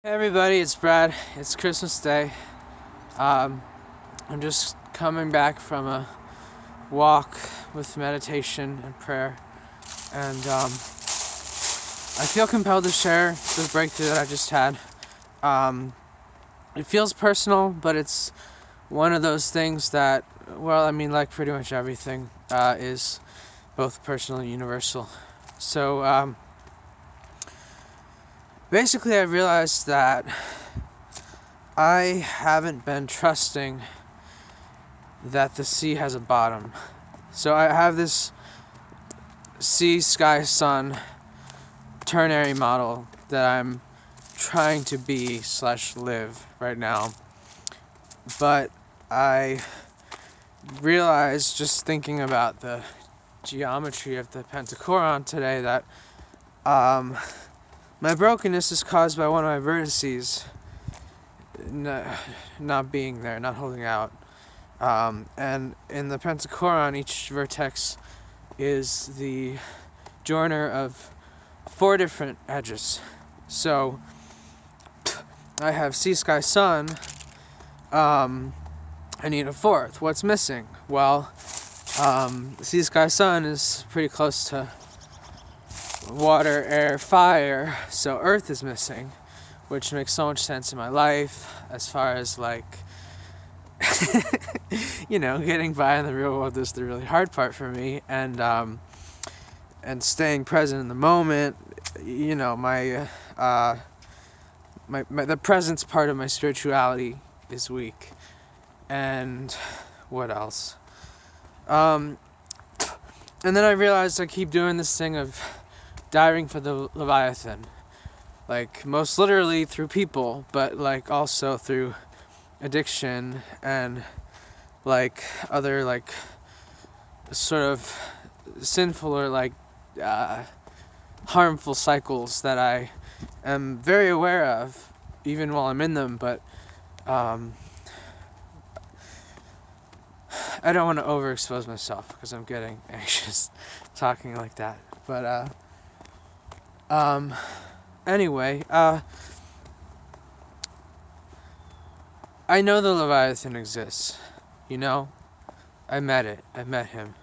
Hey everybody, it's Brad. It's Christmas Day. Um, I'm just coming back from a walk with meditation and prayer, and I feel compelled to share the breakthrough that I just had. Um, it feels personal, but it's one of those things that, well, I mean, like pretty much everything, is both personal and universal. So basically, I realized that I haven't been trusting that the sea has a bottom. So I have this sea, sky, sun ternary model that I'm trying to be / live right now. But I realized just thinking about the geometry of the Pentacoron today that my brokenness is caused by one of my vertices not being there, not holding out. And in the Pentacoron, each vertex is the joiner of 4 different edges. So I have sea, sky, sun. I need a 4th. What's missing? Well, sea, sky, sun is pretty close to water, air, fire. So earth is missing, which makes so much sense in my life as far as like getting by in the real world is the really hard part for me, and staying present in the moment. My the presence part of my spirituality is weak. And what else? And then I realized I keep doing this thing of diving for the Leviathan, like most literally through people, but like also through addiction and like other like sort of sinful or like harmful cycles that I am very aware of even while I'm in them, but I don't want to overexpose myself because I'm getting anxious talking like that. But anyway, I know the Leviathan exists. I met it. I met him.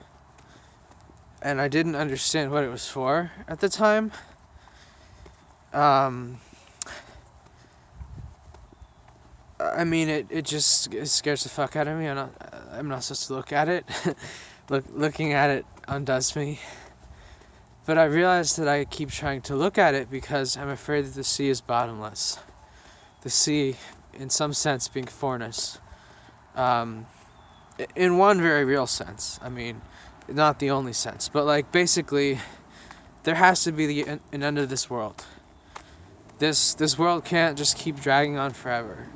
And I didn't understand what it was for at the time. I mean, it scares the fuck out of me. I'm not supposed to look at it. Looking at it undoes me. But I realized that I keep trying to look at it because I'm afraid that the sea is bottomless. The sea, in some sense, being foreignness. In one very real sense. I mean, not the only sense. But, like, basically, there has to be an end of this world. This world can't just keep dragging on forever.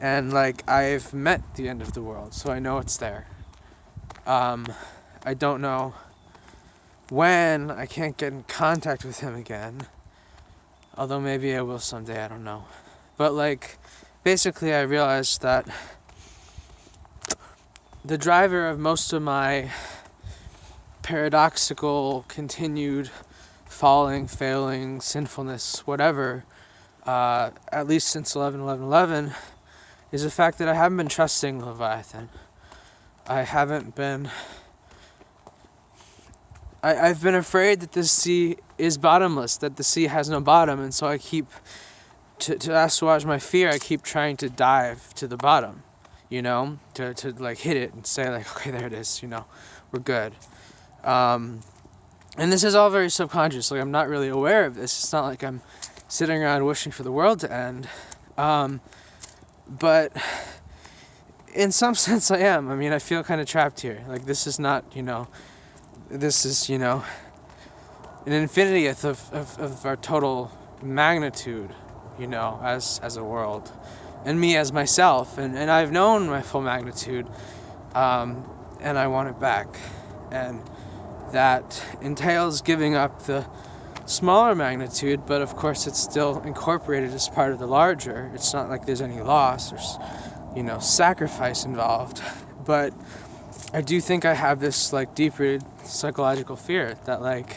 And, like, I've met the end of the world, so I know it's there. I don't know when I can't get in contact with him again. Although maybe I will someday, I don't know. But, like, basically I realized that the driver of most of my paradoxical, continued falling, failing, sinfulness, whatever, at least since 11/11/11, is the fact that I haven't been trusting Leviathan. I've been afraid that the sea is bottomless, that the sea has no bottom, and so I keep, to assuage my fear, I keep trying to dive to the bottom, to like hit it and say like, okay, there it is, we're good. And this is all very subconscious, like I'm not really aware of this. It's not like I'm sitting around wishing for the world to end. But in some sense I am. I mean, I feel kind of trapped here. Like this is not, this is, an infinitieth of our total magnitude, as a world. And me as myself. And I've known my full magnitude. And I want it back. And that entails giving up the smaller magnitude, but of course it's still incorporated as part of the larger. It's not like there's any loss or, sacrifice involved. But I do think I have this, like, deep-rooted psychological fear that, like,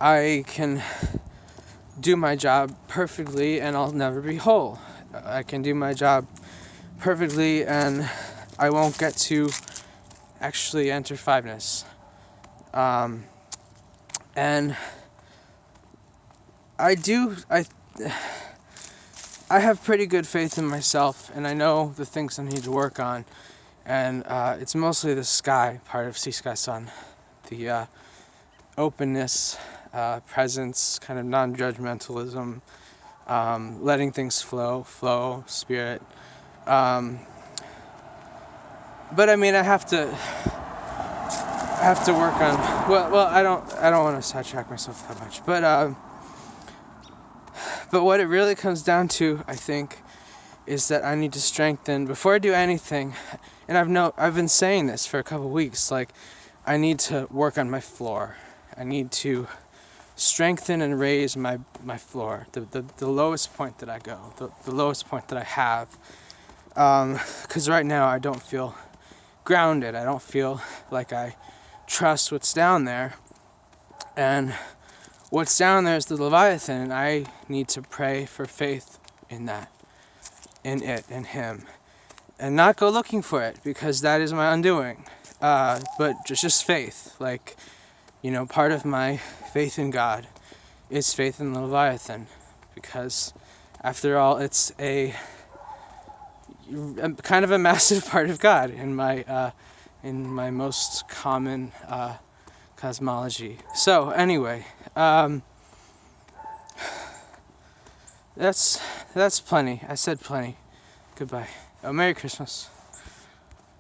I can do my job perfectly and I'll never be whole. I can do my job perfectly and I won't get to actually enter fiveness. And I have pretty good faith in myself, and I know the things I need to work on, and it's mostly the sky part of Sea Sky Sun, the openness, presence, kind of non-judgmentalism, letting things flow, spirit. But I mean, I have to work on. Well, I don't want to sidetrack myself that much, but what it really comes down to, I think, is that I need to strengthen before I do anything. And I've been saying this for a couple weeks. Like, I need to work on my floor. I need to strengthen and raise my floor, the lowest point that I go, the lowest point that I have. Because right now I don't feel grounded. I don't feel like I trust what's down there. And what's down there is the Leviathan, and I need to pray for faith in that, in it, in Him. And not go looking for it, because that is my undoing. But just faith. Like, part of my faith in God is faith in the Leviathan. Because, after all, it's a kind of a massive part of God in my most common cosmology. So anyway, that's plenty. I said plenty. Goodbye. Oh, Merry Christmas.